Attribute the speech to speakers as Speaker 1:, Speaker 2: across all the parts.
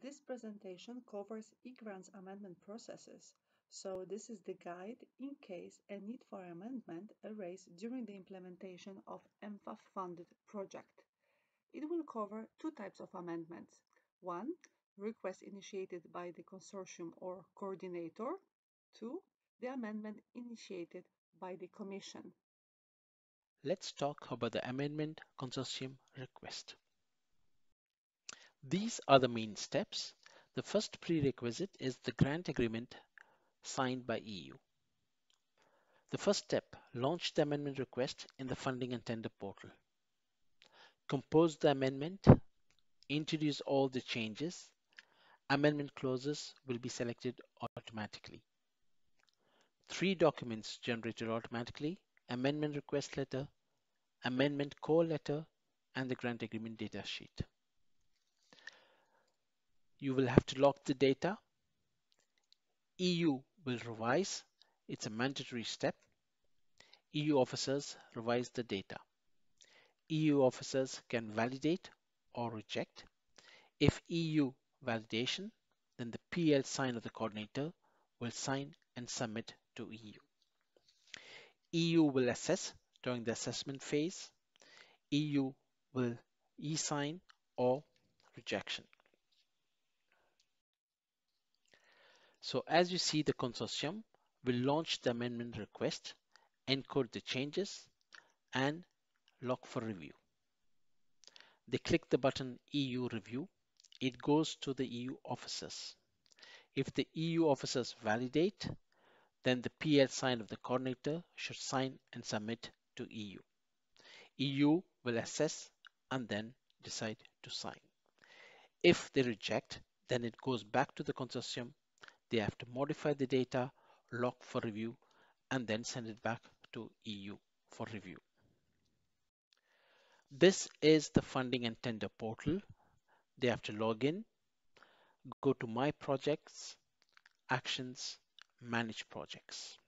Speaker 1: This presentation covers eGrants amendment processes, so this is the guide in case a need for amendment arises during the implementation of MFAF-funded project. It will cover two types of amendments. One, request initiated by the consortium or coordinator. Two, the amendment initiated by the Commission.
Speaker 2: Let's talk about the amendment consortium request. These are the main steps. The first prerequisite is the grant agreement signed by EU. The first step, launch the amendment request in the funding and tender portal. Compose the amendment, introduce all the changes. Amendment clauses will be selected automatically. 3 documents generated automatically: amendment request letter, amendment call letter, and the grant agreement data sheet. You will have to log the data. EU will revise. It's a mandatory step. EU officers revise the data. EU officers can validate or reject. If EU validation, then the PL sign of the coordinator will sign and submit to EU. EU will assess during the assessment phase. EU will e-sign or rejection. So as you see, the consortium will launch the amendment request, encode the changes, and log for review. They click the button EU review. It goes to the EU officers. If the EU officers validate, then the PL sign of the coordinator should sign and submit to EU. EU will assess and then decide to sign. If they reject, then it goes back to the consortium. They have to modify the data, log for review, and then send it back to EU for review. This is the funding and tender portal. They have to log in, go to My Projects, Actions, Manage Projects.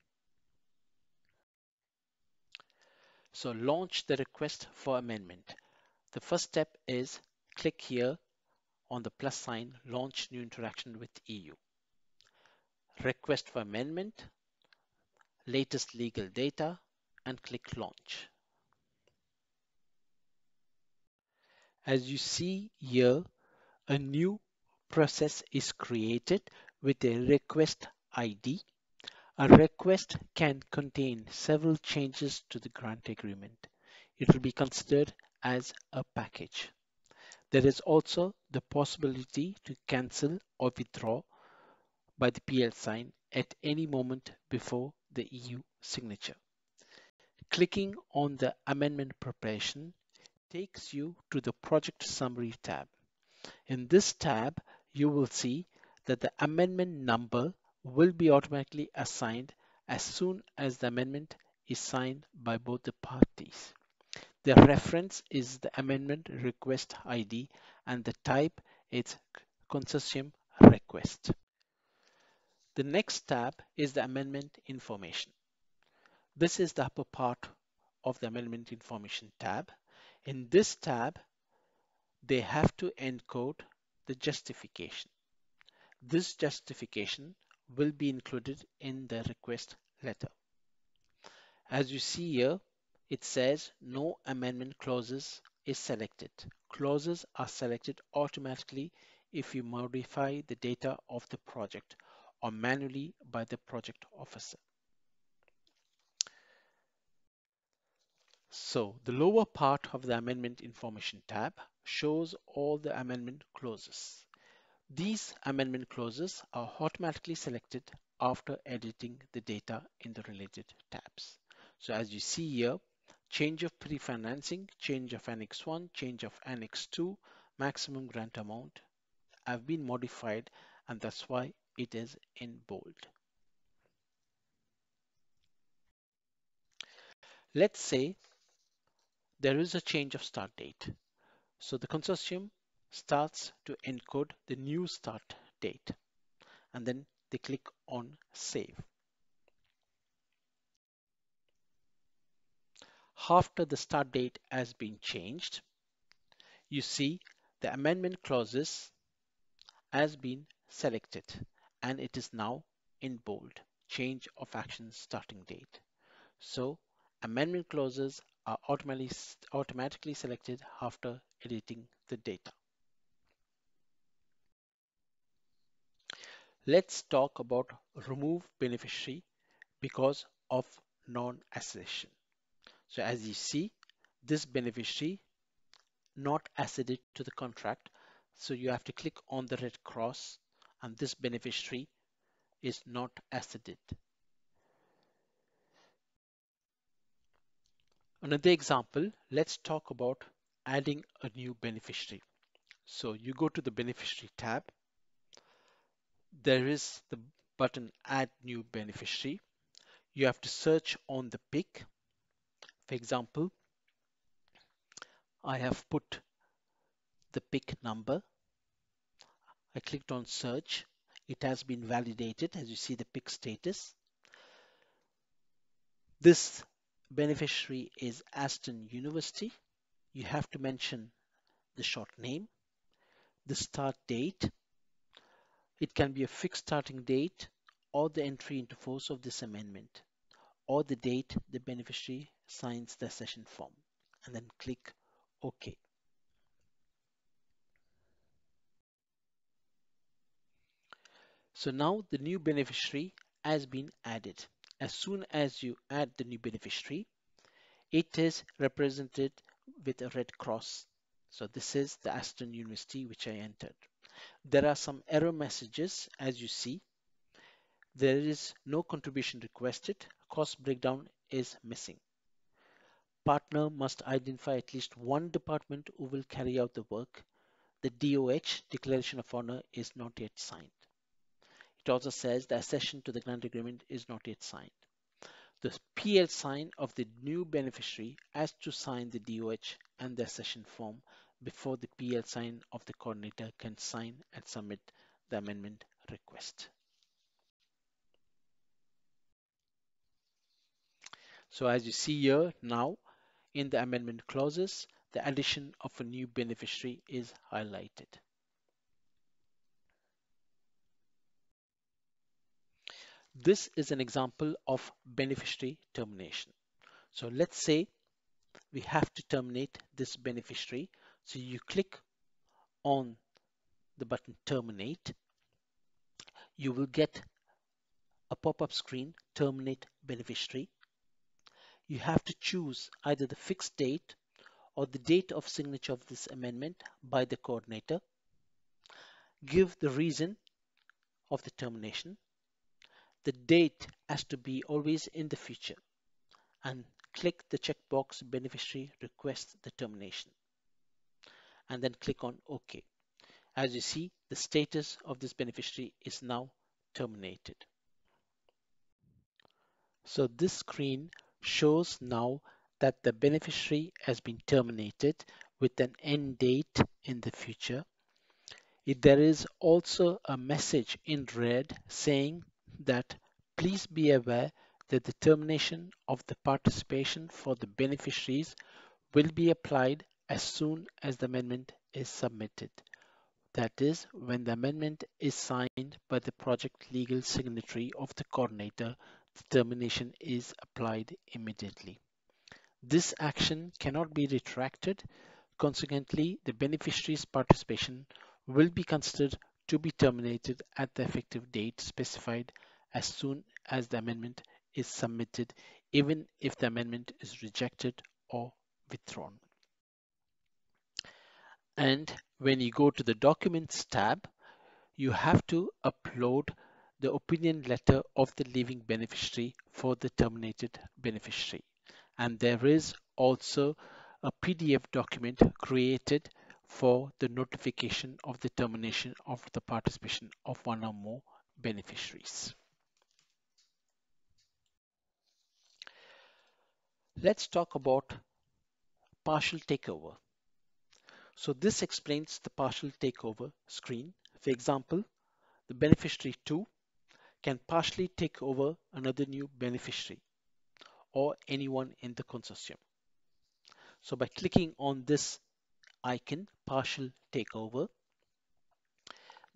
Speaker 2: So launch the request for amendment. The first step is click here on the plus sign, Launch New Interaction with EU. Request for amendment, latest legal data, and click Launch. As you see here, a new process is created with a request ID. A request can contain several changes to the grant agreement. It will be considered as a package. There is also the possibility to cancel or withdraw by the PL sign at any moment before the EU signature. Clicking on the amendment preparation takes you to the project summary tab. In this tab, you will see that the amendment number will be automatically assigned as soon as the amendment is signed by both the parties. The reference is the amendment request ID and the type is consortium request. The next tab is the amendment information. This is the upper part of the amendment information tab. In this tab, they have to encode the justification. This justification will be included in the request letter. As you see here, it says no amendment clauses is selected. Clauses are selected automatically if you modify the data of the project or manually by the project officer. So the lower part of the amendment information tab shows all the amendment clauses. These amendment clauses are automatically selected after editing the data in the related tabs. So as you see here, change of pre-financing, change of Annex 1, change of Annex 2, maximum grant amount have been modified, and that's why it is in bold. Let's say there is a change of start date. So the consortium starts to encode the new start date, and then they click on Save. After the start date has been changed, you see the amendment clauses has been selected and it is now in bold. Change of action starting date. So amendment clauses are automatically selected after editing the data. Let's talk about remove beneficiary because of non-accession. So as you see, this beneficiary not acceded to the contract. So you have to click on the red cross and this beneficiary is not acceded. Another example, let's talk about adding a new beneficiary. So you go to the beneficiary tab. There is the button add new beneficiary. You have to search on the PIC. For example, I have put the PIC number. I clicked on search. It has been validated as you see the PIC status. This beneficiary is Aston University. You have to mention the short name, the start date. It can be a fixed starting date or the entry into force of this amendment or the date the beneficiary signs the accession form and then click OK. So now the new beneficiary has been added. As soon as you add the new beneficiary, it is represented with a red cross. So this is the Aston University which I entered. There are some error messages as you see. There is no contribution requested. Cost breakdown is missing. Partner must identify at least one department who will carry out the work. The DOH, Declaration of Honor, is not yet signed. It also says the accession to the grant agreement is not yet signed. The PL sign of the new beneficiary has to sign the DOH and the accession form before the PL sign of the coordinator can sign and submit the amendment request. So as you see here now in the amendment clauses, the addition of a new beneficiary is highlighted. This is an example of beneficiary termination. So let's say we have to terminate this beneficiary. So you click on the button terminate. You will get a pop-up screen, terminate beneficiary. You have to choose either the fixed date or the date of signature of this amendment by the coordinator. Give the reason of the termination. The date has to be always in the future and click the checkbox beneficiary request the termination and then click on OK. As you see, the status of this beneficiary is now terminated. So this screen shows now that the beneficiary has been terminated with an end date in the future. There is also a message in red saying that please be aware that the termination of the participation for the beneficiaries will be applied as soon as the amendment is submitted. That is, when the amendment is signed by the project legal signatory of the coordinator, the termination is applied immediately. This action cannot be retracted. Consequently, the beneficiary's participation will be considered to be terminated at the effective date specified as soon as the amendment is submitted, even if the amendment is rejected or withdrawn. And when you go to the Documents tab, you have to upload the opinion letter of the leaving beneficiary for the terminated beneficiary. And there is also a PDF document created for the notification of the termination of the participation of one or more beneficiaries. Let's talk about partial takeover. So this explains the partial takeover screen. For example, the beneficiary 2 can partially take over another new beneficiary or anyone in the consortium. So by clicking on this icon, partial takeover,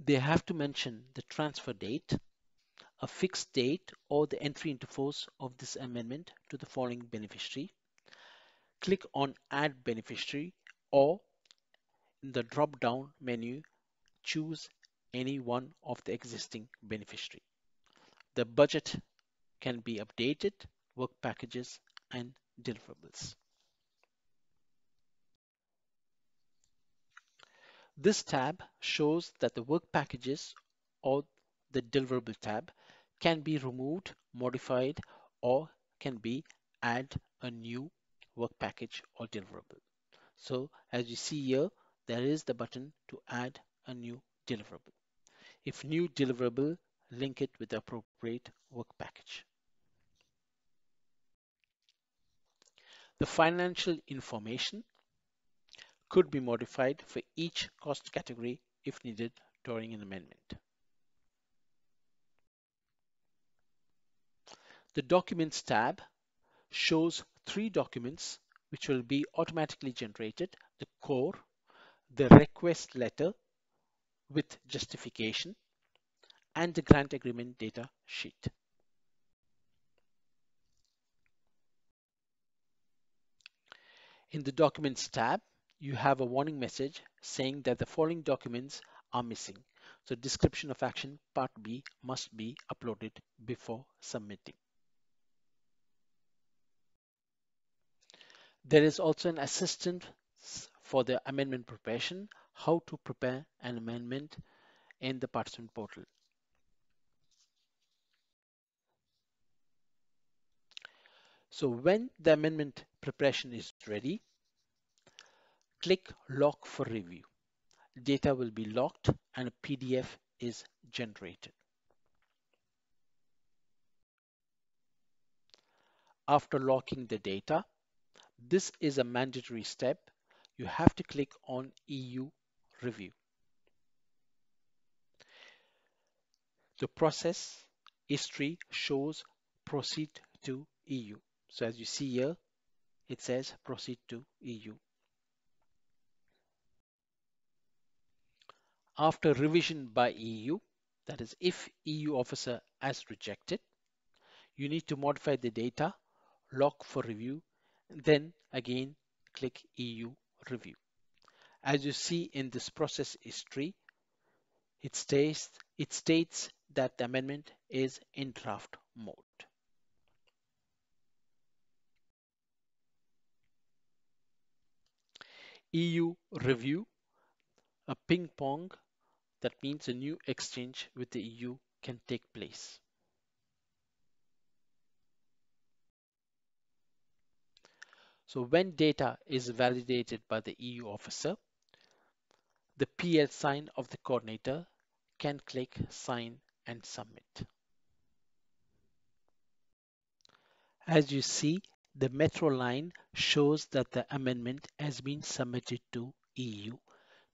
Speaker 2: They have to mention the transfer date, a fixed date, or the entry into force of this amendment to the following beneficiary. Click on Add Beneficiary, or in the drop-down menu, choose any one of the existing beneficiary. The budget can be updated, work packages, and deliverables. This tab shows that the work packages or the deliverable tab can be removed, modified, or can be add a new work package or deliverable. So as you see here, there is the button to add a new deliverable. If new deliverable, link it with the appropriate work package. The financial information could be modified for each cost category if needed during an amendment. The Documents tab shows 3 documents which will be automatically generated: the core, the request letter with justification, and the grant agreement data sheet. In the Documents tab, you have a warning message saying that the following documents are missing. So description of action part B must be uploaded before submitting. There is also an assistant for the amendment preparation, how to prepare an amendment in the participant portal. So when the amendment preparation is ready, click Lock for review. Data will be locked and a PDF is generated. After locking the data, this is a mandatory step. You have to click on EU Review. The process history shows proceed to EU. So as you see here, it says proceed to EU. After revision by EU, that is if EU officer has rejected, you need to modify the data, lock for review, and then again click EU Review. As you see in this process history, it states that the amendment is in draft mode. EU Review, a ping pong, that means a new exchange with the EU can take place. So when data is validated by the EU officer, the PL sign of the coordinator can click Sign and Submit. As you see, the metro line shows that the amendment has been submitted to EU.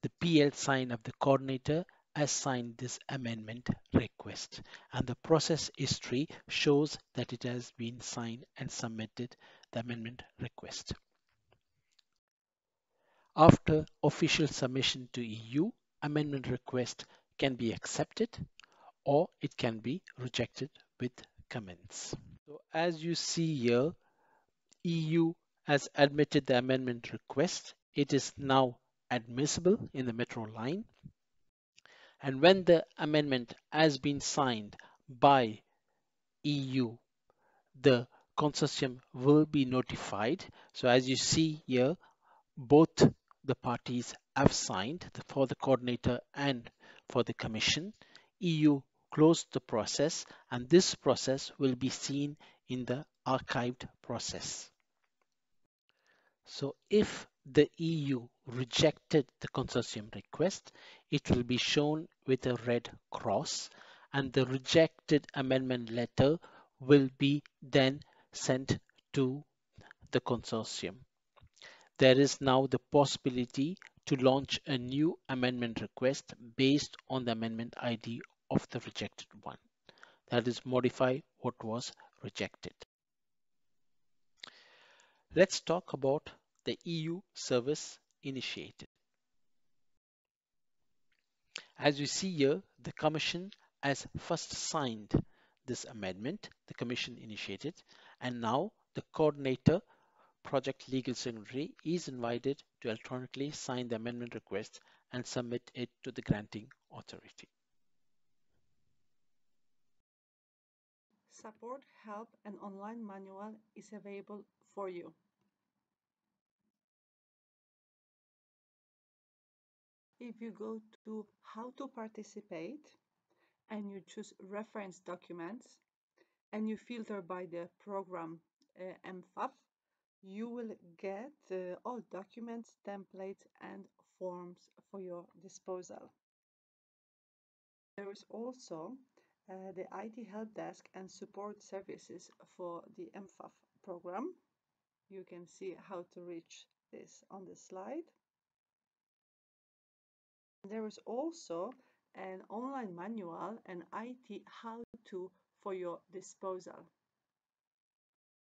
Speaker 2: The PL sign of the coordinator has signed this amendment request, and the process history shows that it has been signed and submitted the amendment request. After official submission to EU, amendment request can be accepted or it can be rejected with comments. So as you see here, EU has admitted the amendment request. It is now admissible in the metro line. And when the amendment has been signed by EU, the consortium will be notified. So as you see here, both the parties have signed for the coordinator and for the commission. EU closed the process, and this process will be seen in the archived process. So if the EU rejected the consortium request, it will be shown with a red cross, and the rejected amendment letter will be then sent to the consortium. There is now the possibility to launch a new amendment request based on the amendment ID of the rejected one. That is, modify what was rejected. Let's talk about the EU service initiated. As you see here, the Commission has first signed this amendment, the Commission initiated, and now the coordinator, Project Legal Secretary, is invited to electronically sign the amendment request and submit it to the granting authority.
Speaker 1: Support, help, and online manual is available for you. If you go to how to participate and you choose reference documents and you filter by the program MFAF, you will get all documents, templates, and forms for your disposal. There is also the IT help desk and support services for the MFAF program. You can see how to reach this on the slide. There is also an online manual and IT how-to for your disposal.